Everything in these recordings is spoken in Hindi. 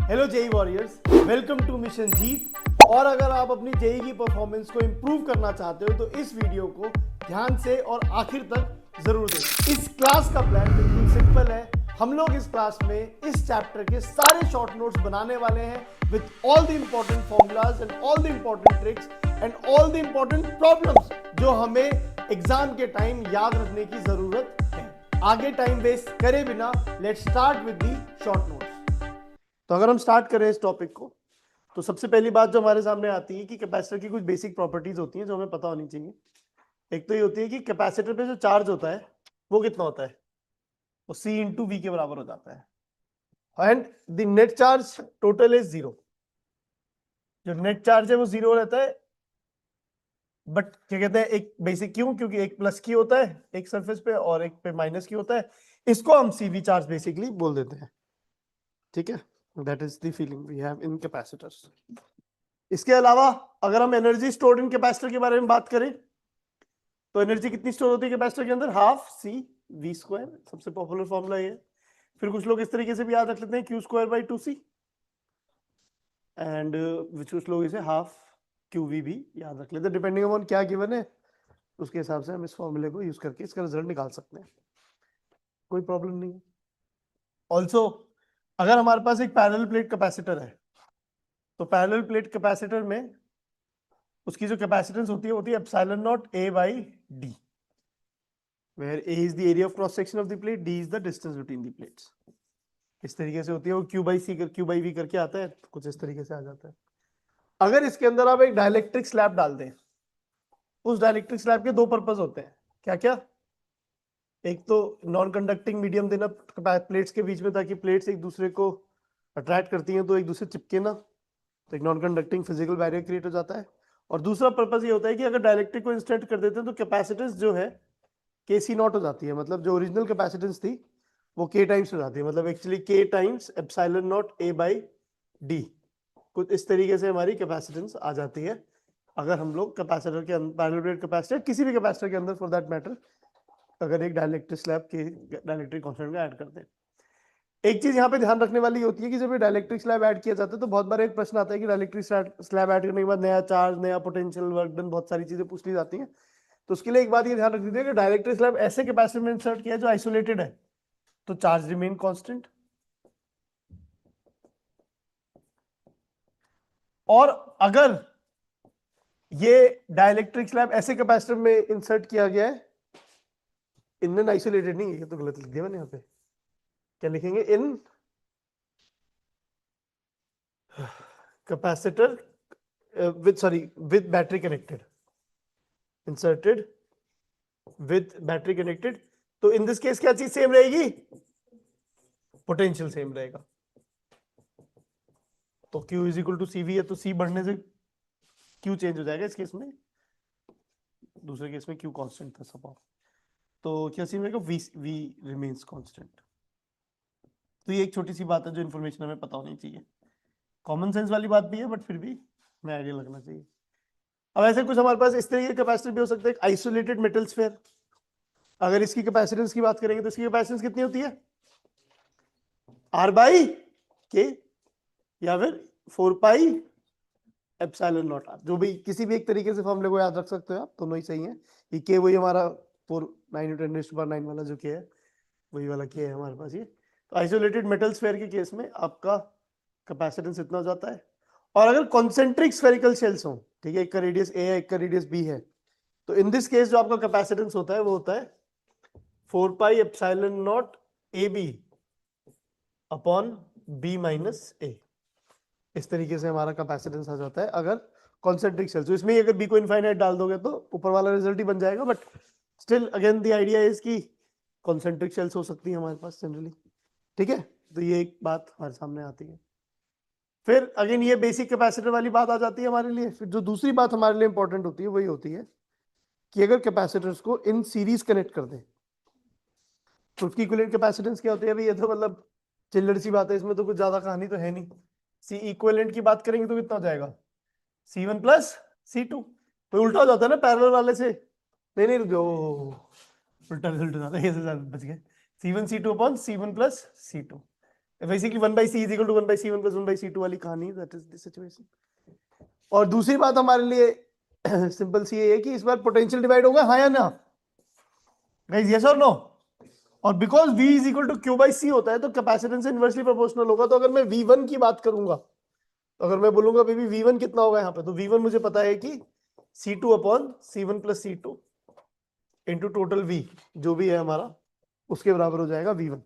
Hello JEE warriors, welcome to mission Jeet. और अगर आप अपनी जेई की परफॉर्मेंस को इंप्रूव करना चाहते हो तो इस वीडियो को ध्यान से और आखिर तक जरूर देखें। इस क्लास का प्लान बिल्कुल सिंपल है। हम लोग इस क्लास में इस चैप्टर के सारे शॉर्ट नोट्स बनाने वाले हैं with all the important formulas and all the important tricks and all the important problems जो हमें एग्जाम के टाइम याद रखने की जरूरत है। आगे टाइम वेस्ट करे बिना let's start with the short notes. तो अगर हम स्टार्ट करें इस टॉपिक को तो सबसे पहली बात जो हमारे सामने आती है कि कैपेसिटर की कुछ बेसिक प्रॉपर्टीज होती हैं जो हमें पता होनी चाहिए। एक तो ये होती है कि कैपेसिटर पे जो चार्ज होता है वो कितना होता है, वो C इंटू वी के बराबर हो जाता है and the net charge total is zero. जो नेट चार्ज है वो जीरो रहता है, बट क्या कहते हैं एक बेसिक क्यों, क्योंकि एक प्लस की होता है एक सरफेस पे और एक पे माइनस की होता है। इसको हम CV चार्ज बेसिकली बोल देते हैं, ठीक है। That is the feeling we have in capacitors. इसके अलावा अगर हम एनर्जी स्टोर्ड इन कैपेसिटर के बारे में बात करें तो एनर्जी कितनी स्टोर होती है कैपेसिटर के अंदर, हाफ C V स्क्वायर, सबसे पॉपुलर फॉर्मूला ये। फिर कुछ लोग इस तरीके से भी याद रख लेते हैं Q square by 2C and कुछ लोग इसे हाफ QV भी याद रख लेते हैं, डिपेंडिंग ऑन क्या गिवन है उसके हिसाब से हम इस फॉर्मूले को यूज करके इसका रिजल्ट निकाल सकते हैं, कोई प्रॉब्लम नहीं है। ऑल्सो अगर हमारे पास एक पैरेलल प्लेट कैपेसिटर है तो पैरेलल प्लेट कैपेसिटर में उसकी जो कैपेसिटेंस होती है epsilon not A by D, where A is the area of cross section of the plate, D is the distance between the plates। इस तरीके से होती है वो Q बाई V करके आता है, तो कुछ इस तरीके से आ जाता है। अगर इसके अंदर आप एक डाइलेक्ट्रिक स्लैब डाल दें, उस डाइलेक्ट्रिक स्लैब के दो पर्पस होते हैं, क्या क्या। एक तो नॉन कंडक्टिंग मीडियम देना प्लेट्स के बीच में ताकि प्लेट्स एक दूसरे को अट्रैक्ट करती हैं तो एक दूसरे चिपके ना, तो एक non conducting physical barrier create हो जाता है। और दूसरा पर्पस ये होता है कि अगर डाइलेक्ट्रिक को इंस्टेंट कर देते हैं तो कैपेसिटेंस जो है KC नॉट हो जाती है, मतलब जो ओरिजिनल कैपेसिटेंस थी वो K टाइम्स हो जाती है, मतलब actually K times epsilon not A by D। कुछ इस तरीके से हमारी कैपेसिटेंस आ जाती है अगर हम लोग कैपेसिटर के अंदर, पैरेलल प्लेट कैपेसिटर किसी भी कैपेसिटर के अंदर फॉर दैट मैटर, अगर एक डाइलेक्ट्रिक स्लैब के डाइलेक्ट्रिक कांस्टेंट का ऐड कर दें। एक चीज यहाँ पे ध्यान रखने वाली होती है कि जब ये डाइलेक्ट्रिक स्लैब ऐड किया जाता है तो बहुत बार एक प्रश्न आता है कि डाइलेक्ट्रिक स्लैब ऐड करने के बाद नया चार्ज, नया पोटेंशियल, वर्क डन, बहुत सारी चीजें पूछ ली जाती हैं। तो उसके लिए एक बात ये ध्यान रख दीजिए कि डाइलेक्ट्रिक स्लैब ऐसे कैपेसिटर में इंसर्ट किया जो आइसोलेटेड है तो चार्ज रिमेन कांस्टेंट, और अगर ये डाइलेक्ट्रिक स्लैब ऐसे कैपेसिटर में इंसर्ट किया गया है, इन आइसोलेटेड नहीं है, ये तो गलत लिख दिया मैंने यहाँ पे, क्या लिखेंगे, इन capacitor with battery connected, inserted with battery connected। तो इन दिस केस क्या चीज सेम रहेगी, पोटेंशियल सेम रहेगा। तो Q is equal to CV है तो C बढ़ने से Q चेंज हो जाएगा, इस केस में, दूसरे केस में Q कांस्टेंट था सपोज, तो क्या सेम रहेगा, V रिमेन्स कांस्टेंट। तो ये एक छोटी सी बात है जो इन्फॉर्मेशन हमें पता होनी चाहिए, कॉमन सेंस वाली बात भी है बट फिर भी हमें आइडिया लगना चाहिए। अब ऐसे कुछ हमारे पास इस तरीके के कैपेसिटर भी हो सकते हैं, आइसोलेटेड मेटल स्फीयर। अगर इसकी कैपेसिटेंस की बात करेंगे तो इसकी कैपेसिटेंस कितनी होती है, R बाई K या फिर 4 पाई एप्सिलॉन नॉट R, जो भी किसी भी एक तरीके से फॉर्मूले को याद रख सकते हो आप, दोनों ही सही है। ये K वही हमारा 4/9 वाला जो K है वही वाला K है हमारे पास ये। तो आइसोलेटेड मेटल स्फीयर के केस में आपका कैपेसिटेंस इतना हो जाता है। और अगर कॉन्सेंट्रिक स्फेरिकल शेल्स हो, ठीक है, एक का रेडियस A है एक का रेडियस B है, तो इन दिस केस जो आपका कैपेसिटेंस होता है वो होता है 4 pi epsilon not AB upon B minus A। इस तरीके से हमारा कैपेसिटेंस आ जाता है अगर कॉन्सेंट्रिक शेल्स। तो इसमें अगर B को इनफाइनाइट डाल दोगे तो ऊपर वाला रिजल्ट ही बन जाएगा, but still again the idea is कि कॉन्सेंट्रिक शेल्स हो सकती है हमारे पास जनरली, ठीक है। तो ये एक बात हमारे सामने आती है। फिर अगेन ये बेसिक कैपेसिटर वाली बात आ जाती है हमारे लिए। फिर जो दूसरी बात हमारे लिए इंपॉर्टेंट होती है वही होती है कि अगर कैपेसिटर्स को इन सीरीज कनेक्ट कर दें तो उसकी इक्विवेलेंट कैपेसिटेंस क्या होती है। अभी ये तो मतलब चिल्लर सी बात है, इसमें तो कुछ ज्यादा कहानी तो है नहीं। C इक्विवेलेंट की बात करेंगे तो कितना हो जाएगा, C1 प्लस C2। तो उल्टा हो जाता है ना पैरेलल वाले से, नहीं नहीं जो उल्टा रिजल्ट हो जाता है, बच गए। C1 C2 upon C1 plus C2, basically 1/c is equal to 1/c1 plus 1/c2 वाली कहानी, दैट इज द सिचुएशन। और दूसरी बात हमारे लिए सिंपल सी है कि इस बार पोटेंशियल डिवाइड होगा, हाँ या ना गाइस, यस और नो? और because V is equal to Q by C होता है तो कैपेसिटेंस इनवर्सली प्रोपोर्शनल होगा। तो अगर मैं V1 की बात करूंगा, तो अगर मैं बोलूंगा बेबी V1 कितना होगा यहाँ पे, तो V1 मुझे पता है कि C2 upon C1 plus C2 into total V जो भी है हमारा, उसके बराबर हो जाएगा V1।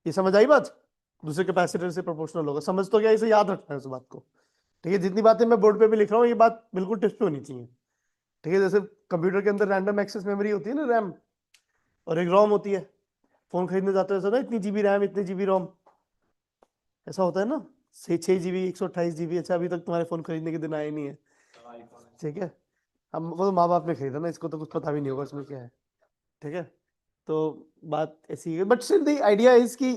ये समझ आई बात? दूसरे कैपेसिटर से प्रोपोर्शनल होगा। समझ तो क्या, इसे याद रखना है उस बात को। ठीक है, जितनी बातें मैं बोर्ड पे भी लिख रहा हूँ ये बात बिल्कुल टिप्स पे होनी चाहिए। ठीक है, जैसे कंप्यूटर के अंदर रैंडम एक्सेस मेमोरी होती है ना, रैम, और एक रोम होती है। फोन खरीदने जाते हो ऐसा ना, इतनी जीबी रैम इतनी जीबी रोम, ऐसा होता है ना, 6 GB 128 GB। अच्छा, अभी तक तुम्हारे फोन खरीदने के दिन आए नहीं है। ठीक है, हम वो तो माँ बाप ने खरीदा ना, इसको तो कुछ पता भी नहीं होगा इसमें क्या है। ठीक है, तो बात ऐसी है, but still the idea is कि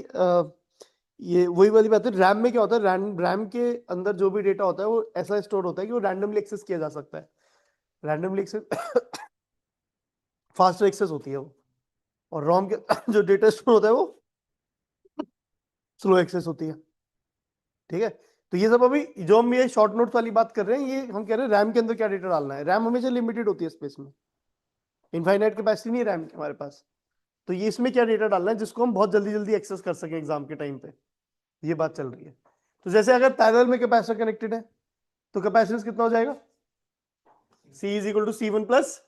ये वही वाली बात है। रैम में क्या होता है, रैम के अंदर जो भी डेटा होता है वो ऐसा स्टोर होता है कि वो रैंडमली एक्सेस किया जा सकता है। रैंडमली एक्सेस फास्टर एक्सेस होती है वो। और रोम के जो डेटा स्टोर होता है वो स्लो एक्सेस होती है। ठीक है, तो ये सब अभी जो हम ये शॉर्ट नोट्स वाली बात कर रहे हैं, ये हम कह रहे हैं रैम के अंदर क्या डेटा डालना है। रैम हमेशा लिमिटेड होती है स्पेस में, इनफाइनाइट कैपेसिटी नहीं है रैम की हमारे पास। तो ये इसमें क्या डेटा डालना है जिसको हम बहुत जल्दी जल्दी एक्सेस कर सकें एग्जाम के टाइम पे, ये बात चल रही है। तो जैसे अगर पैरेलल में कैपेसिटर कनेक्टेड है तो कैपेसिटेंस कितना हो जाएगा, C is equal to C1 plus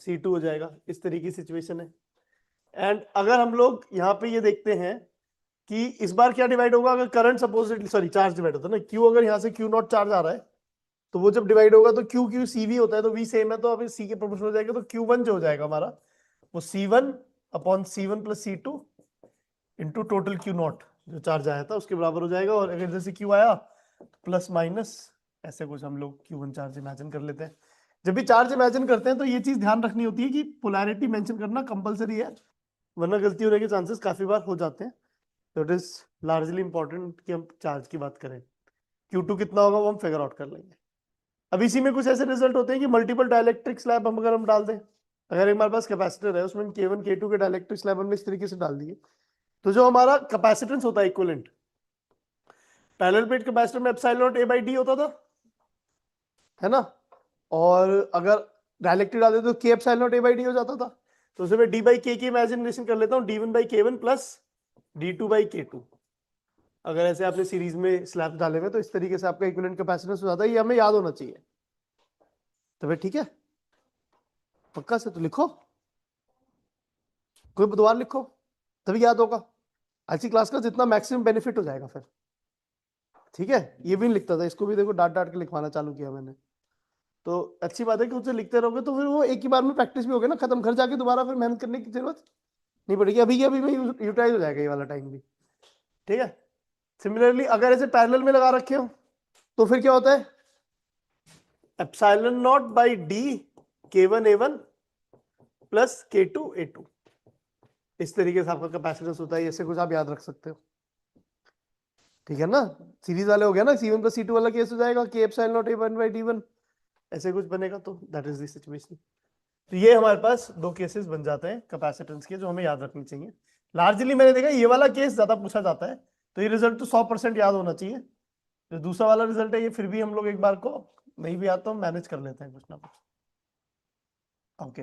C2 हो जाएगा। इस तरीके की सिचुएशन है। एंड अगर हम लोग यहाँ पे ये देखते हैं कि इस बार क्या डिवाइड होगा, अगर current supposedly sorry charge divide होता है ना, Q अगर यहाँ से Q नॉट चार्ज आ रहा है तो वो जब डिवाइड होगा तो Q Q CV होता है, तो V सेम है तो अभी C के प्रोपोर्शनल हो जाएगा। तो Q1 जो हो जाएगा हमारा वो C1 upon C1 plus C2 into total Q not जो चार्ज आया था उसके बराबर हो जाएगा। और अगर जैसे Q आया तो प्लस माइनस ऐसे कुछ हम लोग Q1 चार्ज इमेजिन कर लेते हैं। जब भी चार्ज इमेजिन करते हैं तो ये चीज ध्यान रखनी होती है कि पोलैरिटी मेंशन करना कंपलसरी है, वरना गलती होने के चांसेस काफी बार हो जाते हैं। तो इट इज लार्जली इंपॉर्टेंट कि हम चार्ज की बात करें। Q2 कितना होगा वो हम फिगर आउट कर लेंगे। अब इसी में कुछ ऐसे रिजल्ट होते हैं कि मल्टीपल डाइलेक्ट्रिक स्लैब हम अगर हम डाल दें, अगर हमारे पास कैपेसिटर है उसमें K1 K2 के डाइलेक्ट्रिक स्लैब हमने इस तरीके से डाल दिए, तो जो हमारा कैपेसिटेंस होता है इक्विवेलेंट, पैरेलल प्लेट कैपेसिटर में epsilon not A by D होता था, है ना। और अगर डायलेक्ट्रिक डाल देते तो K epsilon not A by D हो जाता था। तो उसे मैं D बाई K की इमेजिनेशन कर लेता हूँ, D1 by K1 plus D2 by K2। अगर ऐसे आपने सीरीज में स्लैब डाले हुए तो इस तरीके से आपका इक्विवेलेंट कैपेसिटेंस हो जाता है। ये हमें याद होना चाहिए। तो फिर ठीक है, पक्का से तो लिखो, कोई बुधवार लिखो तभी याद होगा। आज की क्लास का जितना मैक्सिमम बेनिफिट हो जाएगा फिर। ठीक है, ये भी नहीं लिखता था, इसको भी देखो डांट डांट के लिखवाना चालू किया मैंने। तो अच्छी बात है कि उसे लिखते रहोगे तो फिर वो एक ही बार में प्रैक्टिस भी होगी ना, खत्म। घर जाके दोबारा फिर मेहनत करने की जरूरत नहीं पड़ेगी। अभी के अभी में यूटिलाइज हो जाएगा ये वाला टाइम भी। ठीक है, सिमिलरली अगर ऐसे पैरेलल में लगा रखे हो तो फिर क्या होता है, epsilon not by D K1 A1 plus K2 A2। इस तरीके से आपका कैपेसिटेंस होता है। ऐसे कुछ आप याद रख सकते हो। ठीक है ना, सीरीज वाले हो गया ना, C1 प्लस C2 वाला केस हो जाएगा, K epsilon not A1 by D1 ऐसे कुछ बनेगा। तो दैट इज द सिचुएशन। तो ये हमारे पास दो केसेस बन जाते हैं कैपेसिटेंस के जो हमें याद रखनी चाहिए। लार्जली मैंने देखा ये वाला केस ज्यादा पूछा जाता है, तो ये रिजल्ट तो 100% याद होना चाहिए। जो दूसरा वाला रिजल्ट है ये फिर भी हम लोग एक बार को नहीं भी आता तो मैनेज कर लेते हैं कुछ ना कुछ। ओके,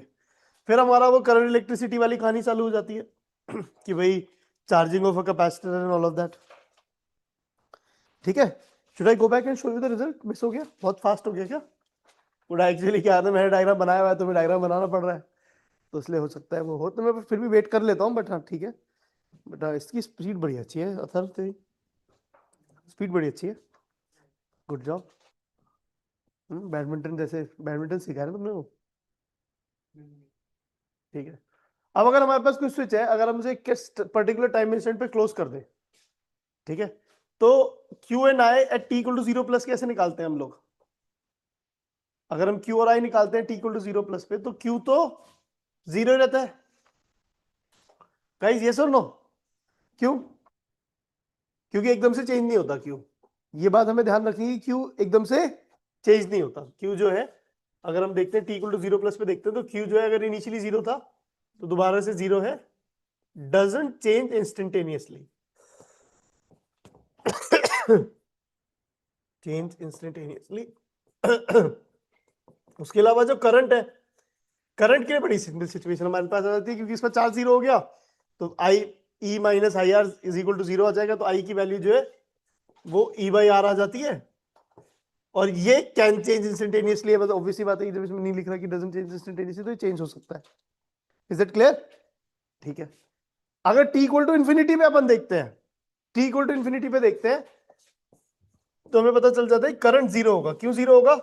फिर हमारा वो करंट इलेक्ट्रिसिटी वाली कहानी चालू हो जाती है कि भाई charging of a capacitor and all of that. ठीक है, should I go back and show you the result? Miss हो गया, बहुत फास्ट हो गया क्या? पूरा एक्चुअली क्या है, मैंने डायग्राम बनाया हुआ है तो मैं डायग्राम बनाना पड़ रहा है, तो इसलिए हो सकता है वो हो। तो मैं फिर भी वेट कर लेता हूँ, बट हाँ ठीक है। बट इसकी स्पीड बड़ी अच्छी है अथर, तेरी स्पीड बड़ी अच्छी है, गुड जॉब। बैडमिंटन जैसे बैडमिंटन सिखा रहे तुमने वो, ठीक है। अब अगर हमारे पास कोई स्विच है, अगर हम उसे किस पर्टिकुलर टाइम इंस्टेंट पे क्लोज कर दे, ठीक है, तो Q and I at T equal to 0 plus कैसे निकालते हैं हम लोग? अगर हम Q और I निकालते हैं T इक्वल टू 0 प्लस पे, तो Q तो 0 रहता है। गाइस यस और नो? क्यों? क्योंकि एकदम से चेंज नहीं होता Q। ये बात हमें ध्यान रखनी है, Q एकदम से चेंज नहीं होता। Q जो है, अगर हम देखते हैं T इक्वल टू 0 प्लस पे देखते हैं, तो Q जो है अगर इनिशियली 0 था तो दोबारा से 0 है, doesn't change instantaneously. Change instantaneously. उसके अलावा जो करंट है, करंट के लिए बड़ी सिंपल सिचुएशन हमारे पास आ जाती है, क्योंकि इसका चार्ज जीरो हो गया तो I E minus I R is equal to zero आ जाएगा, तो आई की वैल्यू जो है वो ई बाई आर आ जाती है। और ये कैन चेंज इंस्टेंटेनियसली है, मतलब ऑब्वियसली बात है, जब इसमें नहीं लिख रहा कि डजंट चेंज इंस्टेंटेनियसली, तो ये चेंज हो सकता है। Is it clear? ठीक है। अगर टी इक्वल टू इन्फिनिटी पे अपन देखते हैं, टी इक्वल टू इन्फिनिटी पे देखते हैं, तो हमें पता चल जाता है करंट जीरो होगा। क्यों जीरो होगा?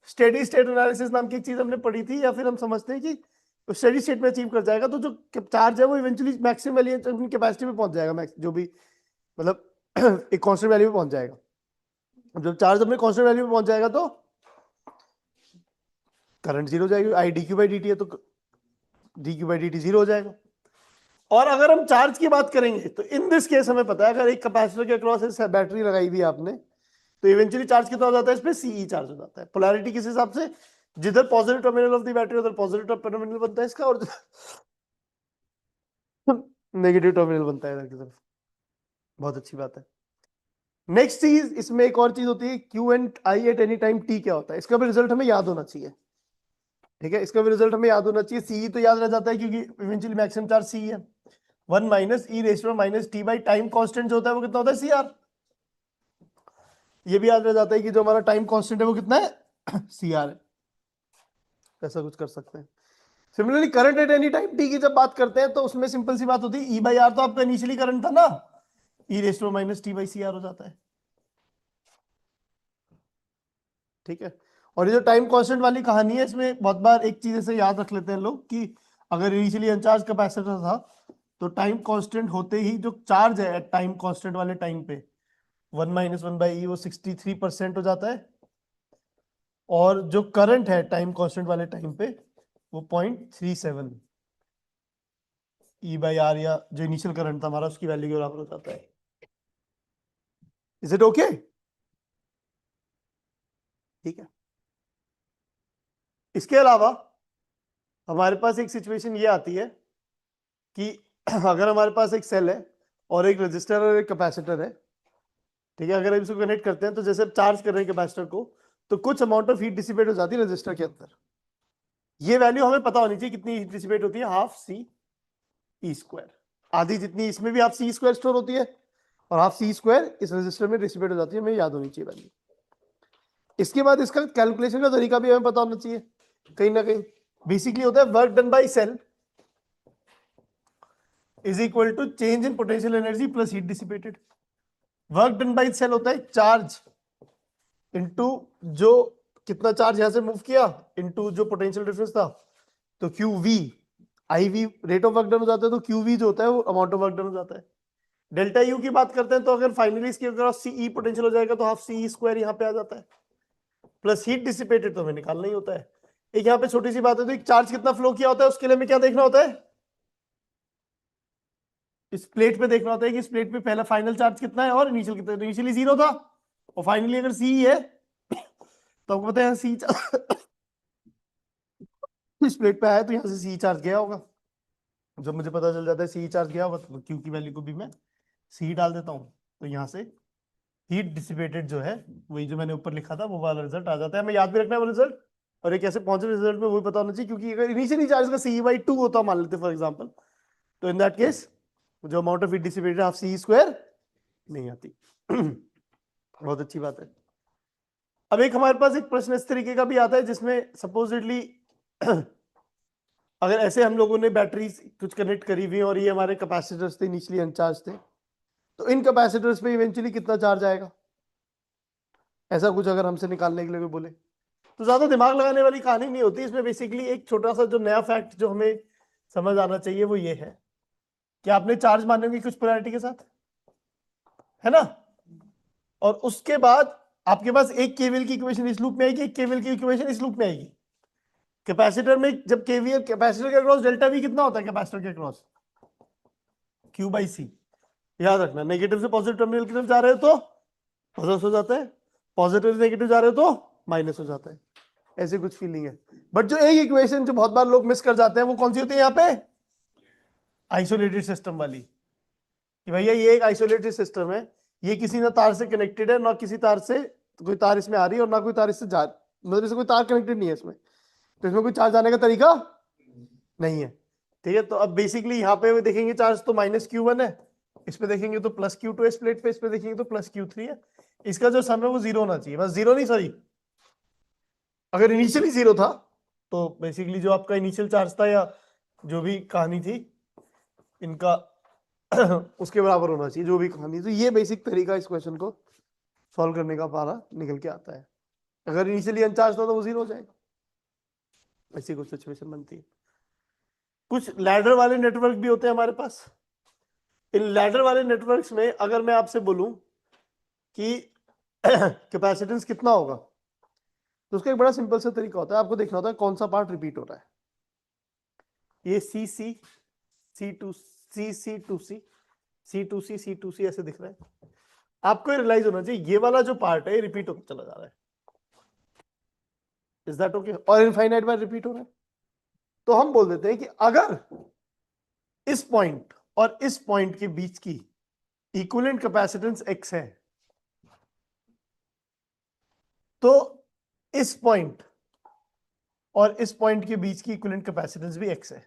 स्टेडी स्टेट एनालिसिस नाम की एक चीज हमने पढ़ी थी, या फिर हम समझते हैं कि स्टेडी स्टेट में अचीव कर जाएगा, तो जो चार्ज है वो इवेंचुअली मैक्सिमम वैल्यू अपनी कैपेसिटी पे पहुंच जाएगा, जो भी मतलब एक कांस्टेंट वैल्यू पे पहुंच जाएगा। जब चार्ज अपने कांस्टेंट वैल्यू पे पहुंच जाएगा तो करंट जीरो हो जाएगी। I D Q by D T है तो D Q by D T zero हो जाएगा। और अगर हम चार्ज की बात करेंगे तो इन दिस केस हमें पता है, अगर एक कैपेसिटर के अक्रॉस बैटरी लगाई हुई आपने, तो इवेंचुअली चार्ज कितना हो जाता है? इस पे सीई चार्ज हो जाता है। पोलैरिटी किस हिसाब से? जिधर positive terminal of the battery उधर पॉजिटिव टर्मिनल बनता है इसका, और नेगेटिव टर्मिनल बनता है इधर की तरफ। बहुत अच्छी बात है। नेक्स्ट चीज इसमें एक और चीज होती है, Q and I at any time T क्या होता है, इसका भी रिजल्ट हमें याद होना चाहिए। ठीक है, इसका भी रिजल्ट हमें याद होना चाहिए। सीई तो याद रह जाता है क्योंकि इवेंचुअली मैक्सिमम चार्ज सी है। 1 minus e raise to minus t by time constant जो होता है वो कितना होता है? C r. ये भी याद रह जाता है कि जो हमारा टाइम कांस्टेंट है वो कितना है? सी आर है। ऐसा कुछ कर सकते हैं। Similarly current at any time T की जब बात करते हैं तो उसमें सिंपल सी बात होती है, ई बाई आर तो आपका इनिशियली करंट था ना, e raise to minus t by c r हो जाता है। ठीक है। और ये जो टाइम कांस्टेंट वाली कहानी है, इसमें बहुत बार एक चीज ऐसे याद रख लेते हैं लोग कि अगर इनिशियली अनचार्ज कैपेसिटर था तो टाइम कांस्टेंट होते ही जो चार्ज है टाइम कांस्टेंट वाले टाइम पे 1 माइनस 1 बाई ई वो 63% हो जाता है, और जो करंट है टाइम कांस्टेंट वाले टाइम पे वो 0.37 ई बाई आर, या जो इनिशियल करंट था हमारा उसकी वैल्यू के बराबर हो जाता है। Is it okay? ठीक है। इसके अलावा हमारे पास एक सिचुएशन ये आती है कि अगर हमारे पास एक सेल है और एक रजिस्टर और एक कैपेसिटर है, ठीक है, अगर हम इसको कनेक्ट करते हैं तो जैसे चार्ज कर रहे हैं कैपेसिटर को, तो कुछ अमाउंट ऑफ हीट डिसिपेट हो जाती है रजिस्टर के अंदर। ये वैल्यू हमें पता होनी चाहिए कितनी हीट डिसिपेट होती है, हाफ सी ई स्क्वायर। आधी जितनी इसमें भी हाफ सी स्क्वायर स्टोर होती है, और हाफ सी स्क्वायर इस रजिस्टर में डिसिपेट हो जाती है, हमें याद होनी चाहिए वैल्यू। इसके बाद इसका कैलकुलेशन का तरीका भी हमें पता होना चाहिए कहीं ना कहीं। बेसिकली होता है work done by cell is equal to change in potential energy plus heat dissipated. Work done by cell होता है चार्ज इनटू जो कितना चार्ज यहां से मूव किया इनटू जो पोटेंशियल डिफरेंस था, तो q v, i v rate of work done हो जाता है, तो क्यू वी जो होता है वो अमाउंट ऑफ वर्क डन हो जाता है। डेल्टा यू की बात करते हैं तो अगर फाइनली इसकी अगर सीई पोटेंशियल हो जाएगा तो हाफ सी स्क्वायर यहाँ पे आ जाता है, प्लस हीट डिसिपेटेड तो हमें निकालना ही होता है। एक यहाँ पे छोटी सी बात है, तो एक चार्ज कितना फ्लो किया होता है उसके लिए हमें क्या देखना होता है? इस प्लेट पे देखना होता है कि इस प्लेट पे पहला फाइनल चार्ज कितना है और इनिशियल कितना है। तो इनिशियली जीरो था और फाइनली अगर सी है तो आपको पता है सी इस प्लेट पे आया तो यहाँ से सी चार्ज गया होगा। जब मुझे पता चल जाता है सी चार्ज गया होगा तो क्यू की वैल्यू को भी मैं सी डाल देता हूँ, तो यहाँ से हीट डिसिपेटेड जो है वही जो मैंने ऊपर लिखा था वो वाला रिजल्ट आ जाता है। हमें याद भी रखना है वो रिजल्ट, और एक कैसे पहुंचे रिजल्ट में वो भी पता होना चाहिए, क्योंकि अगर इनिशियली चार्ज का सी बाई 2 होता मान लेते फॉर एग्जांपल, तो इन दैट केस जो amount of heat dissipated half c square नहीं आती। बहुत अच्छी बात है। अब एक हमारे पास एक प्रश्न इस तरीके का भी आता है जिसमें सपोजिटली अगर ऐसे हम लोगों ने बैटरी कुछ कनेक्ट करी हुई और ये हमारे कैपेसिटर्स थे इनिशियली अनचार्ज थे, तो इन कैपेसिटर्स पे इवेंचुअली कितना चार्ज आएगा, ऐसा कुछ अगर हमसे निकालने के लिए कोई बोले, तो ज्यादा दिमाग लगाने वाली कहानी नहीं होती इसमें। बेसिकली एक छोटा सा जो नया फैक्ट जो हमें समझ आना चाहिए वो ये है कि आपने चार्ज माने होंगे कुछ पोलैरिटी के साथ, है ना, और उसके बाद आपके पास एक केवीएल की इक्वेशन इस लूप में आएगी, एक केवीएल की इक्वेशन इस लूप में आएगी। कैपेसिटर में जब केवीएल कैपेसिटर के अक्रॉस डेल्टा वी कितना होता है कैपेसिटर के अक्रॉस? क्यू बाई सी। याद रखना, नेगेटिव से पॉजिटिव टर्मिनल की तरफ जा रहे हो तो प्लस हो जाता है, पॉजिटिव से नेगेटिव जा रहे हो तो माइनस हो जाता है। ऐसी कुछ फीलिंग है। बट जो एक इक्वेशन जो बहुत बार लोग मिस कर जाते हैं वो कौन सी होती है यहाँ पे? आइसोलेटेड सिस्टम वाली, कि भैया ये एक आइसोलेटेड सिस्टम है, ये किसी ना तार से कनेक्टेड है, ना किसी तार से कोई तार इसमें आ रही है और ना कोई तार इससे जा, मतलब इससे कोई तार कनेक्टेड नहीं है इसमें, तो इसमें कोई चार्ज आने का तरीका नहीं है। ठीक है, तो अब बेसिकली यहाँ पे देखेंगे चार्ज तो -Q1 है, इस पे देखेंगे तो +Q2 है इस प्लेट पे, इस पे देखेंगे तो +Q3 है। इसका जो सम है वो 0 होना चाहिए, बस 0 नहीं, सॉरी, अगर इनिशियली 0 था तो बेसिकली जो आपका इनिशियल चार्ज था या जो भी कहानी थी इनका उसके बराबर होना चाहिए जो भी कहानी। तो ये बेसिक तरीका इस क्वेश्चन को सॉल्व करने का पारा निकल के आता है। अगर इनिशियली अनचार्ज था तो वो 0 हो जाएगा, ऐसी कुछ सिचुएशन बनती है। कुछ लैडर वाले नेटवर्क भी होते हैं हमारे पास। इन लैडर वाले नेटवर्क्स में अगर मैं आपसे बोलूं कि कैपेसिटेंस कितना होगा, तो उसका एक बड़ा सिंपल सा तरीका होता है, आपको देखना होता है कौन सा पार्ट रिपीट हो रहा है। ये C C C two C C two C C two C C two C ऐसे दिख रहा है। आपको रियलाइज होना चाहिए ये वाला जो पार्ट है रिपीट होता चला जा रहा है। Is that okay? और इनफाइनाइट बार रिपीट हो रहा है। तो हम बोल देते हैं कि अगर इस पॉइंट और इस पॉइंट के बीच की इक्विवेलेंट कैपेसिटेंस x है, तो इस पॉइंट और इस पॉइंट के बीच की इक्विवेलेंट कैपेसिटेंस भी x है।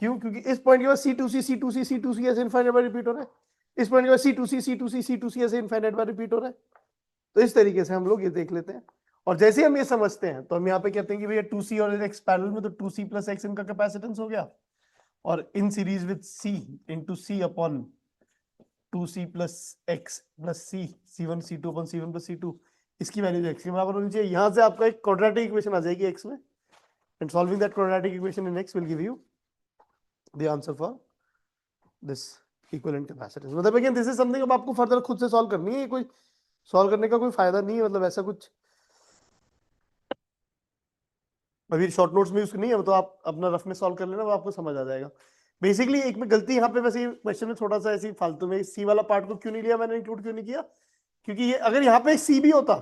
क्यों? क्योंकि इस पॉइंट के बाद C2C C2C C2C ऐसे इनफाइनाइट बार रिपीट हो रहा है, इस पॉइंट के बाद C2C C2C C2C ऐसे इनफाइनाइट बार रिपीट हो रहा है। तो इस तरीके से हम लोग ये देख लेते हैं, और जैसे हम ये समझते हैं तो हम यहाँ पे कहते हैं कि भैया 2C और x पैरेलल में, तो 2C प्लस x इनका कैपेसिटेंस हो गया, और in series with C into C upon 2C plus x plus C C1 C2 upon C1 plus C2, इसकी वैल्यू x के बराबर होनी चाहिए। यहाँ से आपका एक क्वाड्रेटिक इक्वेशन आ जाएगी x में, and solving that quadratic equation in x will give you the answer for this equivalent capacitance. मतलब अगेन दिस इज समथिंग अब आपको फर्दर खुद से सॉल्व करनी है, कोई सॉल्व करने का कोई फायदा नहीं है, मतलब ऐसा कुछ अभी शॉर्ट नोट्स में यूज नहीं है, तो आप अपना रफ में सॉल्व कर लेना, वो आपको समझ आ जाएगा। बेसिकली एक में गलती यहाँ पे वैसे क्वेश्चन में थोड़ा सा ऐसी फालतू में सी वाला पार्ट को क्यों नहीं लिया मैंने, इंक्लूड क्यों नहीं किया, क्योंकि ये अगर यहाँ पे सी भी होता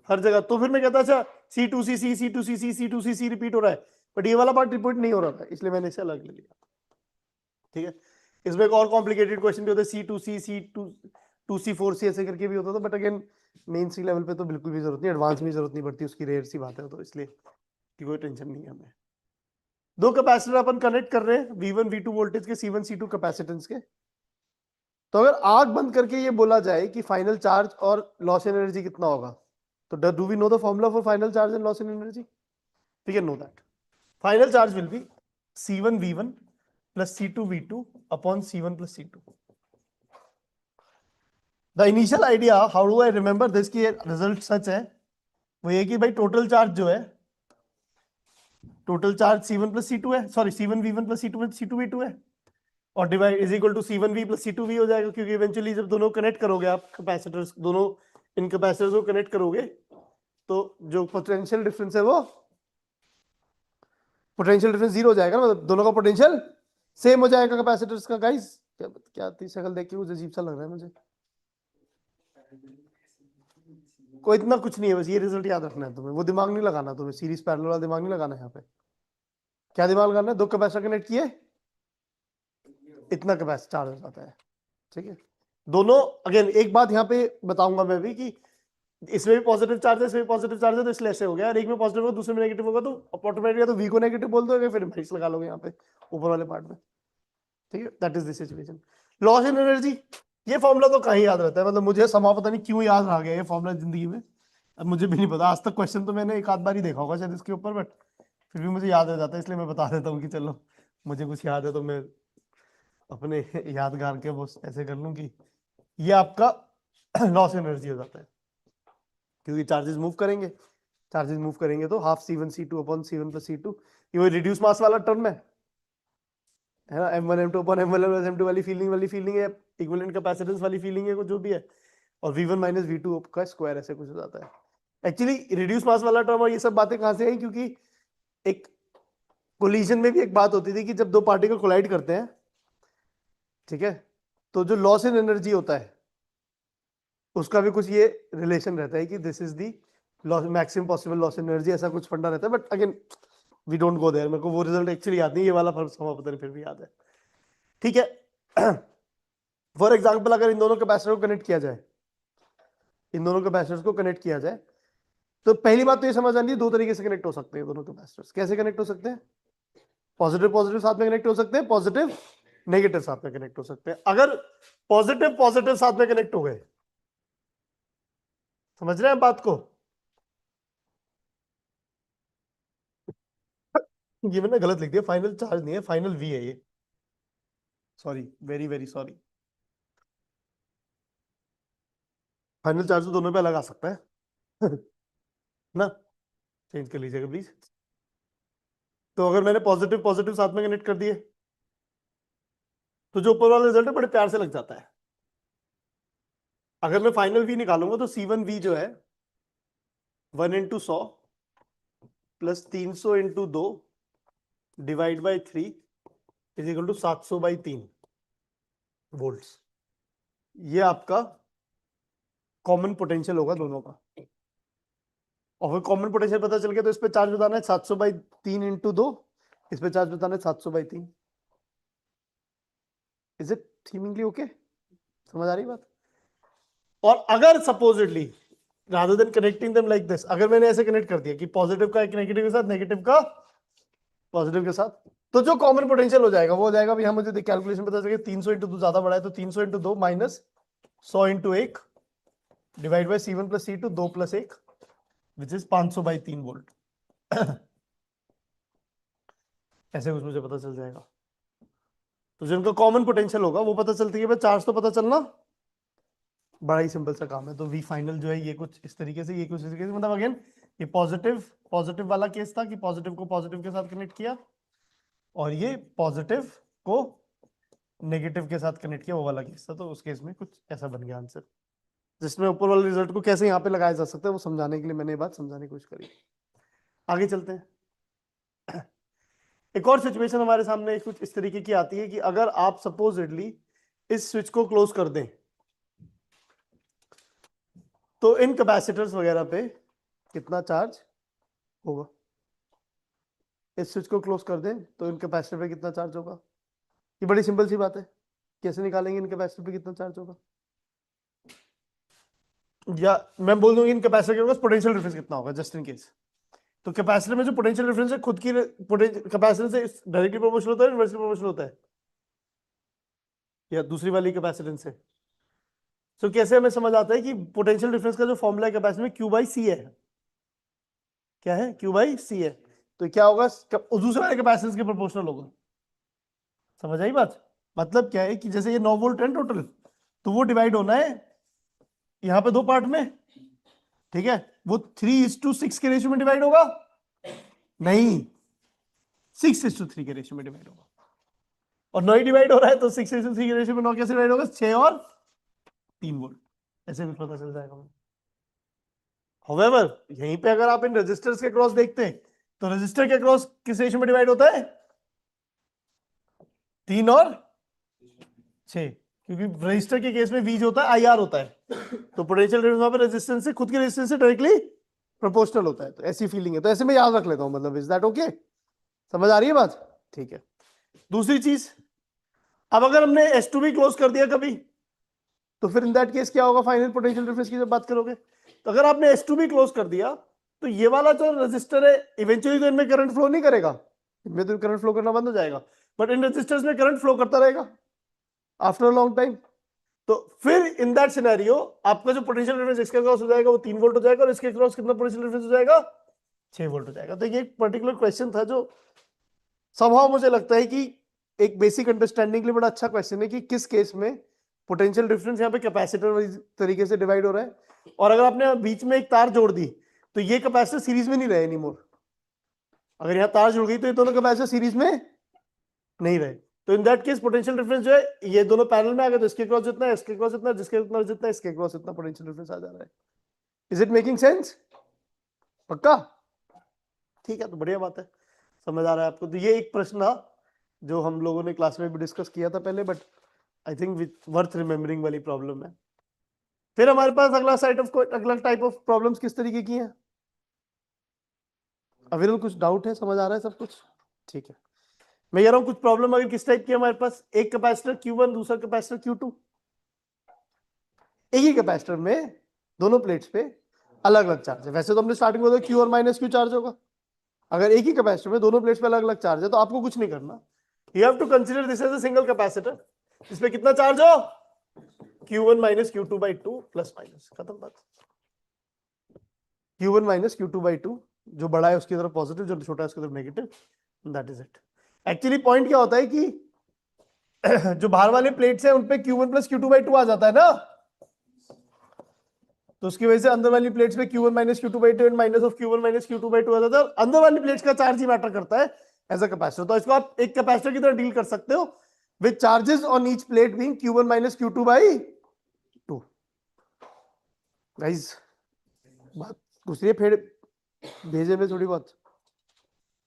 हर जगह तो फिर मैं कहता अच्छा C2C C C2C C C2C C repeat हो रहा है, बट ये वाला पार्ट रिपीट नहीं हो रहा था, इसलिए मैंने इसे अलग ले लिया। ठीक है, इसमें एक और कॉम्प्लिकेटेड क्वेश्चन भी होता है C2C C2C4C ऐसे करके भी होता था, but again mean sea level पे तो बिल्कुल भी जरूरत नहीं, एडवांस में जरूरत नहीं पड़ती, उसकी रेयर सी बात है, तो इसलिए कोई टेंशन नहीं है हमें। दो कैपेसिटर अपन कनेक्ट कर रहे हैं V1 V2 वोल्टेज के, C1 C2 कैपेसिटेंस के। तो अगर आग बंद करके ये बोला जाए कि फाइनल चार्ज और लॉस एनर्जी कितना होगा, तो do we know the formula for final charge and loss energy? We can know that final charge will be C1 V1 plus C2 V2 upon C1 plus C2। The initial idea, how do I remember this, की रिजल्ट सच है, वो ये कि भाई टोटल चार्ज जो है, total charge C1 plus C2 है, sorry C1 V1 plus C2 plus C2 V2 है, और divide is equal to C1V plus C2V हो जाएगा, क्योंकि इवेंचुअली जब दोनों कनेक्ट करोगे आप कैपेसिटर्स, दोनों इन कैपेसिटर्स को कनेक्ट करोगे, तो जो पोटेंशियल डिफरेंस है वो पोटेंशियल डिफरेंस 0 हो जाएगा ना, मतलब दोनों का पोटेंशियल सेम हो जाएगा कैपेसिटर्स का। गाइस क्या थी शक्ल देख के मुझे अजीब सा लग रहा है मुझे, कोई इतना कुछ नहीं है, बस ये रिजल्ट याद रखना है तुम्हें, वो दिमाग नहीं लगाना तुम्हें, सीरीज पैरेलल वाला दिमाग नहीं लगाना है यहाँ पे। क्या दिमाग लगाना है? दो कैपेसिटर कनेक्ट किए, इतना कैपेसिटर चार्ज हो जाता है। ठीक है, दोनों अगेन एक बात यहाँ पे बताऊंगा मैं भी कि इसमें भी पॉजिटिव चार्ज है, इसमें भी पॉजिटिव चार्ज है, तो इसलिए ऐसे हो गया, और एक में पॉजिटिव होगा दूसरे में नेगेटिव होगा, तो ऑटोमेटिक तो वी को नेगेटिव बोल दोगे, फिर माइनस लगा लोगे यहाँ पे ऊपर वाले पार्ट में। ठीक है, that is the situation. Loss in energy, ये फॉर्मूला तो कहीं याद रहता है, मतलब मुझे समा पता नहीं क्यों याद रह गया ये फॉर्मूला जिंदगी में, अब मुझे भी नहीं पता, आज तक क्वेश्चन तो मैंने एक आध बार ही देखा होगा शायद इसके ऊपर, बट फिर भी मुझे याद रह जाता है, इसलिए मैं बता देता हूँ कि चलो मुझे कुछ याद है तो मैं अपने यादगार के वो ऐसे कर लूँ कि ये आपका लॉस एनर्जी हो जाता है, क्योंकि चार्जेस मूव करेंगे, चार्जेस मूव करेंगे तो half C1 C2 upon C1 plus C2, ये वो रिड्यूस मास वाला टर्म है ना, M1 M2 upon M1 plus M2 वाली फीलिंग है, इक्विवेलेंट कैपेसिटेंस वाली फीलिंग है, जो भी है, और V1 माइनस V2 का स्क्वायर ऐसे कुछ हो जाता है। एक्चुअली रिड्यूस मास वाला टर्म और ये सब बातें कहां से आई, क्योंकि एक कोलिजन में भी एक बात होती थी कि जब दो पार्टिकल कोलाइड करते हैं, ठीक है, तो जो लॉस इन एनर्जी होता है उसका भी कुछ ये रिलेशन रहता है कि this is the loss, maximum possible loss in energy, ऐसा कुछ फंडा रहता है, but again we don't go there, मेरे को वो रिजल्ट एक्चुअली याद नहीं, ये वाला फर्क पता नहीं फिर भी याद है। ठीक है। फॉर एग्जाम्पल अगर इन दोनों कैपेसिटर को कनेक्ट किया जाए, इन दोनों कैपेसिटर्स को कनेक्ट किया जाए, तो पहली बात तो ये समझ आनी है, दो तरीके से कनेक्ट हो सकते हैं दोनों कैपेसिटर्स। कैसे कनेक्ट हो सकते हैं? पॉजिटिव पॉजिटिव साथ में कनेक्ट हो सकते हैं, पॉजिटिव नेगेटिव साथ में कनेक्ट हो सकते हैं। अगर पॉजिटिव पॉजिटिव साथ में कनेक्ट हो गए, समझ रहे हैं बात को? ये मैंने गलत लिख दिया, फाइनल चार्ज नहीं है, फाइनल वी है ये, sorry, very very sorry. Final charge तो दोनों पे अलग आ सकता है ना, चेंज कर लीजिएगा प्लीज। तो अगर मैंने पॉजिटिव पॉजिटिव साथ में कनेक्ट कर दिए, तो जो ऊपर वाला रिजल्ट है बड़े प्यार से लग जाता है। अगर मैं फाइनल वी निकालूंगा तो C1V जो है 1 × 100 plus 300 × 2 divide by 3 is equal to 700/3 volts. ये आपका कॉमन पोटेंशियल होगा दोनों का। और फिर कॉमन पोटेंशियल पता चल गया तो इस पे चार्ज बताना है 700/3 × 2, इस पे चार्ज बताना है 700/3। Is it seemingly okay? समझ आ रही बात? और अगर supposedly rather than connecting them like this, अगर मैंने ऐसे कनेक्ट कर दिया कि पॉजिटिव का एक नेगेटिव के साथ, नेगेटिव का पॉजिटिव के साथ, तो जो कॉमन पोटेंशियल हो जाएगा वो हो जाएगा, भी हम मुझे कैलकुलेशन पता चल 300 × 2 ज्यादा बड़ा है, तो 300 × 2 minus 100 × 1 divide by C1 + C2 2 + 1 which is 500/3 volt. ऐसे कुछ मुझे पता चल जाएगा। तो जिनका कॉमन पोटेंशियल होगा वो पता चलती है, चार्ज तो पता चलना बड़ा ही सिंपल सा काम है। तो वी फाइनल जो है ये कुछ इस तरीके से, ये कुछ इस तरीके से, मतलब अगेन ये पॉजिटिव पॉजिटिव वाला केस था कि पॉजिटिव को पॉजिटिव के साथ कनेक्ट किया, और ये पॉजिटिव को नेगेटिव के साथ कनेक्ट किया, वो वाला केस था। तो उस केस में कुछ ऐसा बन गया आंसर, जिसमें ऊपर वाले रिजल्ट को कैसे यहाँ पे लगाया जा सकता है वो समझाने के लिए मैंने ये बात समझाने की कोशिश करी। आगे चलते हैं। एक और सिचुएशन हमारे सामने कुछ इस तरीके की आती है कि अगर आप सपोजिटली इस स्विच को क्लोज कर दें, तो इन कैपेसिटर्स वगैरह पे कितना चार्ज होगा? इस स्विच को क्लोज कर दें तो इन कैपेसिटर पे कितना चार्ज होगा? ये बड़ी सिंपल सी बात है, कैसे निकालेंगे इन कैपेसिटर पे कितना चार्ज होगा? या मैं बोल दूंगी इन कैपेसिटर के पास पोटेंशियल डिफरेंस कितना होगा, जस्ट इन केस। तो कैपेसिटर में जो पोटेंशियल डिफरेंस है खुद की कैपेसिटर से डायरेक्टली प्रोपोर्शनल होता है, इनवर्सली प्रोपोर्शनल होता है, या दूसरी वाली कैपेसिटेंस से? तो कैसे हमें समझ आता है कि पोटेंशियल डिफरेंस का जो फॉर्मूला है कैपेसिटर में Q/C है? क्या है? Q/C है। तो क्या होगा? दूसरे वाले कैपेसिटेंस के प्रोपोर्शनल होगा। समझ आई बात? मतलब क्या है कि जैसे ये 9 वोल्ट है टोटल, तो वो डिवाइड होना है यहाँ पे दो पार्ट में, ठीक है? वो 3:6 के रेशियो में डिवाइड होगा? नहीं, 6:3 के रेशियो में डिवाइड होगा। और 9 डिवाइड हो रहा है तो 6:3 के रेशियो में 9 कैसे डिवाइड होगा? 6 और 3 वोल्ट। ऐसे भी पता चल जाएगा। However, यहीं पे अगर आप इन रेजिस्टर्स के क्रॉस देखते हैं तो रेजिस्टर के क्रॉस किस रेशियो में डिवाइड होता है? 3 और 6, क्योंकि रजिस्टर के केस में वी जो होता है IR होता है, तो पोटेंशियल डिफरेंस वहां पे रेजिस्टेंस से, खुद के रेजिस्टेंस से डायरेक्टली प्रोपोर्शनल होता है। तो ऐसी फीलिंग है, तो ऐसे मैं याद रख लेता हूं, मतलब इज दैट ओके? समझ आ रही है बात? ठीक है। दूसरी चीज, अब अगर हमने S2 भी क्लोज कर दिया कभी, तो फिर इन दैट केस क्या होगा फाइनल पोटेंशियल डिफरेंस की जब बात करोगे? तो अगर आपने S2 भी क्लोज कर दिया, तो ये वाला जो रेजिस्टर है इवेंचुअली तो इनमें करंट फ्लो नहीं करेगा, इनमें तो करंट फ्लो करना बंद हो जाएगा, बट इन रेजिस्टर्स में करंट फ्लो करता रहेगा आफ्टर अ लॉन्ग टाइम। तो फिर इन दैट सिनेरियो आपका जो पोटेंशियल डिफरेंस इसके क्रॉस हो जाएगा वो 3 वोल्ट हो जाएगा, और इसके क्रॉस कितना पोटेंशियल डिफरेंस हो जाएगा? 6 वोल्ट हो जाएगा। तो ये एक पर्टिकुलर क्वेश्चन था जो समहाउ मुझे लगता है कि एक बेसिक अंडरस्टैंडिंग के लिए बड़ा अच्छा क्वेश्चन है कि किस केस में पोटेंशियल डिफरेंस यहाँ पे कैपेसिटर तरीके से डिवाइड हो रहा है। और अगर आपने बीच में एक तार जोड़ दी तो ये कैपेसिटर सीरीज में नहीं रहे एनीमोर। अगर यहाँ तार जुड़ गई तो ये दोनों कैपेसिटर सीरीज में नहीं रहे, तो in that case potential difference जो है ये दोनों पैरेलल में आ गए, तो इसके क्रॉस जितना है, इसके क्रॉस जितना, जिसके जितना जितना इसके क्रॉस इतना पोटेंशियल डिफरेंस आ जा रहा है। Is it making sense? पक्का? ठीक है, तो बढ़िया बात है, समझ आ रहा है आपको। तो ये एक प्रश्न था जो हम लोगों ने क्लास में भी डिस्कस किया था पहले, but I think worth remembering वाली प्रॉब्लम है। फिर हमारे पास अगला टाइप ऑफ प्रॉब्लम्स किस तरीके की हैं? अविरल कुछ डाउट है? समझ आ रहा है सब कुछ? ठीक है। मैं कह रहा हूं कुछ प्रॉब्लम अगर किस टाइप की है हमारे पास, एक कैपेसिटर Q1 दूसरा कैपेसिटर Q2, एक ही कैपेसिटर में दोनों प्लेट्स पे अलग अलग चार्ज है। वैसे तो हमने स्टार्टिंग में Q और माइनस Q चार्ज होगा। अगर एक ही कैपेसिटर में दोनों प्लेट्स पे अलग अलग चार्ज है तो आपको कुछ नहीं करना, you have to consider this as a single capacitor. इसमें कितना चार्ज हो, Q1 minus Q2 by 2 plus minus, खत्म बात। Q1 माइनस Q2 बाई 2, जो बड़ा है उसकी तरफ पॉजिटिव, जो छोटा है उसकी तरफ negative, that is it. Actually point क्या होता है कि जो बाहर वाले प्लेट्स हैं उन पे Q1 प्लस Q2 बाई 2 आ जाता है ना, तो उसकी वजह से अंदर वाली प्लेट्स पे Q1 minus Q2 by 2 and minus of Q1 minus Q2 by 2 आ जाता है, और अंदर वाली प्लेट्स का चार्ज ही मैटर करता है एज अ कैपेसिटर। तो इसको आप एक कैपेसिटर की तरह डील कर सकते हो with charges on each plate being Q1 minus Q2 by 2। Guys बात घुस रही है फिर भेजे में थोड़ी बहुत,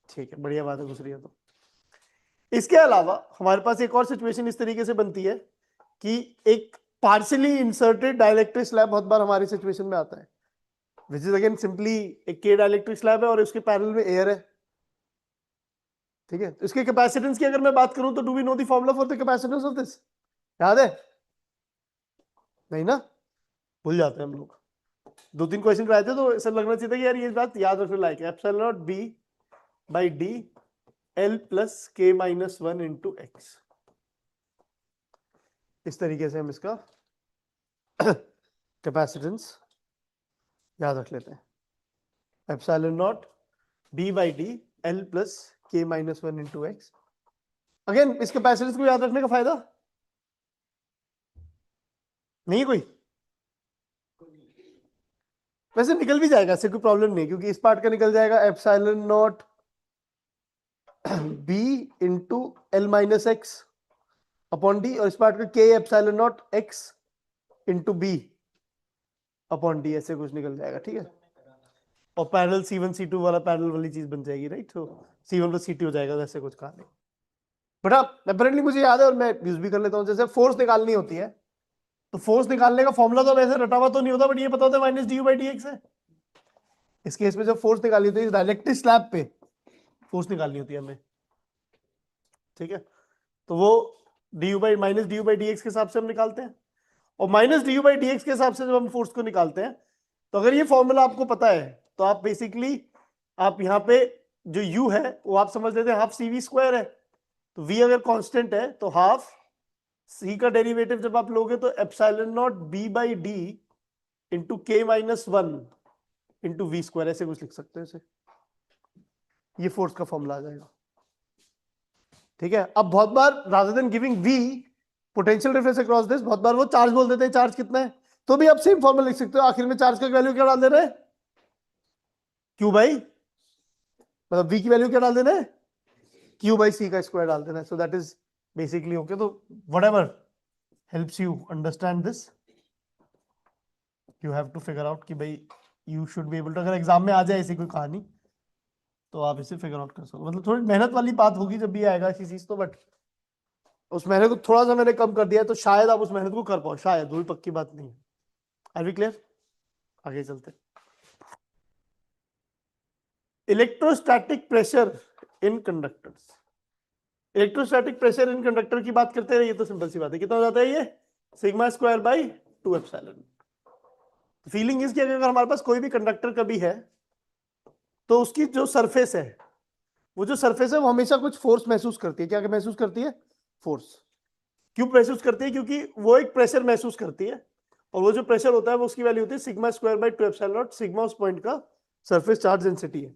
ठीक है, बढ़िया बात है, घुस रही है तो। इसके अलावा हमारे पास एक और सिचुएशन इस तरीके से बनती है कि एक पार्शियली इंसर्टेड डाइलेक्ट्रिक स्लैब बहुत बार हमारी सिचुएशन में आता है, विच इज अगेन सिंपली एक के डाइलेक्ट्रिक स्लैब है और उसके पैरेलल में एयर है, ठीक है। तो इसके कैपेसिटेंस की अगर मैं बात करूं तो do we know the formula for the capacitance of this, याद है? नहीं ना, भूल जाते हैं हम लोग। दो तीन क्वेश्चन कराए थे तो ऐसा लगना चाहिए था कि यार ये बात याद रखने लायक है। Epsilon not B by D L plus के माइनस 1 इंटू एक्स, इस तरीके से हम इसका कैपेसिटेंस याद रख लेते हैं। Epsilon not B by D L plus के माइनस 1 इंटू एक्स। अगेन इस कैपेसिटेंस को याद रखने का फायदा नहीं कोई, वैसे निकल भी जाएगा, इससे कोई प्रॉब्लम नहीं, क्योंकि इस पार्ट का निकल जाएगा epsilon not b into l minus x upon d, और इस पार्ट का k epsilon not x into b upon d, ऐसे कुछ निकल जाएगा, ठीक है। और पैरेलल C1 C2 वाला पैरेलल वाली चीज बन जाएगी, राइट। तो C1 प्लस C2 हो जाएगा, वैसे कुछ कहा नहीं। बट हाँ अपेरेंटली मुझे याद है और मैं यूज भी कर लेता हूँ, जैसे फोर्स निकालनी होती है तो फोर्स निकालने का फॉर्मूला तो वैसे रटा हुआ तो नहीं होता, बट ये पता होता है minus D you by D x है। इस केस में जब फोर्स निकालनी होती है डायरेक्टली स्लैब पे फोर्स निकालनी होती है हमें, ठीक है। तो वो D you by minus D you by D x के हिसाब से हम निकालते हैं, और minus D you by D x के हिसाब से जब हम फोर्स को निकालते हैं तो अगर ये फॉर्मूला आपको पता है तो आप बेसिकली आप यहाँ पे जो u है वो आप समझ लेते हैं हाफ सी वी स्क्वायर है। तो v अगर कांस्टेंट है तो हाफ c का डेरिवेटिव जब आप लोगे तो epsilon not b by D into के माइनस 1 इंटू वी स्क्वायर, ऐसे कुछ लिख सकते हैं इसे, ये फोर्स का फॉर्मूला आ जाएगा, ठीक है। अब बहुत बार rather than giving v potential difference across this, बहुत बार वो चार्ज बोल देते हैं, चार्ज कितना है, तो भी आप सेम फॉर्मूला लिख सकते हो, आखिर में चार्ज का वैल्यू क्या डाल दे रहे हैं, q बाई, मतलब v की वैल्यू क्या डाल देना है, q बाई c का स्क्वायर डाल देना है। So that is basically okay. तो whatever helps you understand this, you have to figure out कि भाई you should be able to, अगर एग्जाम में आ जाए ऐसी कोई कहानी तो आप इसे फिगर आउट कर सको। मतलब थोड़ी मेहनत वाली बात होगी जब भी आएगा ऐसी चीज तो, बट उस मेहनत को थोड़ा सा मैंने कम कर दिया है तो शायद आप उस मेहनत को कर पाओ, शायद, वो भी पक्की बात नहीं है। Are we clear? आगे चलते। Electrostatic pressure in conductors, electrostatic pressure in conductor की बात करते हैं, ये तो सिंपल सी बात है, कितना हो जाता है ये sigma square by 2 epsilon. Feeling इसकी अगर हमारे पास कोई भी कंडक्टर कभी है तो उसकी जो सरफेस है, वो जो सरफेस है वो हमेशा कुछ फोर्स महसूस करती है। क्या महसूस करती है? फोर्स। क्यों महसूस करती है? क्योंकि वो एक प्रेशर महसूस करती है, और वो जो प्रेशर होता है वो उसकी वैल्यू होती है sigma square by 2 epsilon naught. Sigma उस पॉइंट का सरफेस चार्ज डेंसिटी है।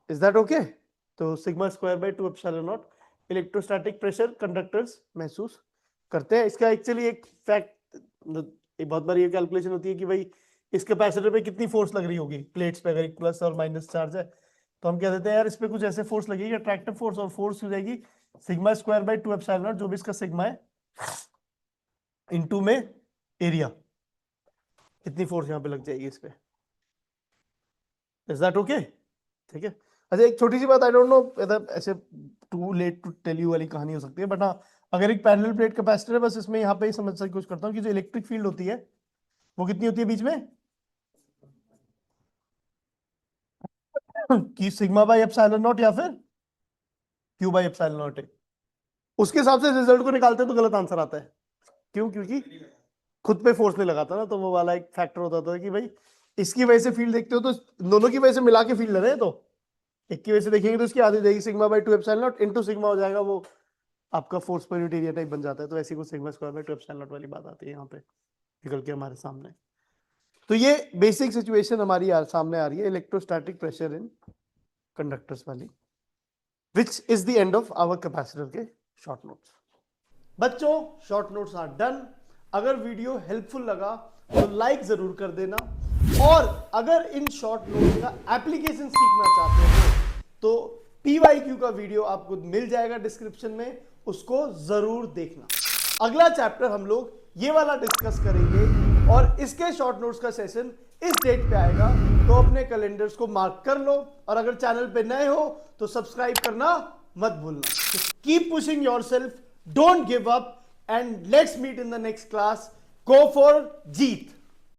Is that okay? तो sigma square by 2 epsilon naught electrostatic pressure conductors महसूस करते हैं। इसका एक्चुअली एक फैक्ट, एक बहुत बार ये कैलकुलेशन होती है कि भाई इस कैपेसिटर पे कितनी फोर्स लग रही होगी प्लेट्स पे, अगर एक प्लस और माइनस चार्ज है तो हम कह देते हैं यार इस पे कुछ ऐसे फोर्स लगेगी अट्रैक्टिव फोर्स, और फोर्स हो जाएगी sigma square by 2 epsilon not, जो भी इसका सिग्मा है, इनटू में एरिया, इतनी फोर्स यहाँ पे लग जाएगी इस पे। Is that okay? ठीक है। अच्छा एक छोटी सी बात, आई डोंट नो ऐसे too late to tell you वाली कहानी हो सकती है, बट हाँ अगर एक पैरेलल प्लेट कैपेसिटर है, बस इसमें यहाँ पे ही समझ की कोशिश करता हूँ कि जो इलेक्ट्रिक फील्ड होती है वो कितनी होती है बीच में, कि सिग्मा बाई एप्सिलॉन नॉट या फिर Q by epsilon naught A। उसके हिसाब से रिजल्ट को निकालते हैं तो गलत आंसर आता है। क्यों? क्योंकि खुद पे फोर्स नहीं लगाता ना, तो वो वाला एक फैक्टर होता था कि भाई इसकी वजह से फील्ड देखते हो तो दोनों की वजह से मिला के फील्ड है ना, तो एक की वजह से देखेंगे तो इसकी आधी देगी sigma bye 2 epsilon not into sigma हो जाएगा, वो आपका force per unit area type बन जाता है। तो ऐसी कुछ sigma square by 2 epsilon not वाली बात आती है यहाँ पे निकल के हमारे सामने। तो ये बेसिक सिचुएशन हमारी सामने आ रही है इलेक्ट्रोस्टैटिक प्रेशर इन कंडक्टर्स वाली, which is the end of our capacitor के शॉर्ट नोट्स। बच्चों शॉर्ट नोट्स आर डन। अगर वीडियो हेल्पफुल लगा तो लाइक जरूर कर देना, और अगर इन शॉर्ट नोट्स का एप्लीकेशन सीखना चाहते हो तो PYQ का वीडियो आपको मिल जाएगा डिस्क्रिप्शन में, उसको जरूर देखना। अगला चैप्टर हम लोग ये वाला डिस्कस करेंगे, और इसके शॉर्ट नोट्स का सेशन इस डेट पे आएगा, तो अपने कैलेंडर्स को मार्क कर लो, और अगर चैनल पे नए हो तो सब्सक्राइब करना मत भूलना। Keep pushing yourself, don't give up, and let's meet in the next class. Go for Jeet.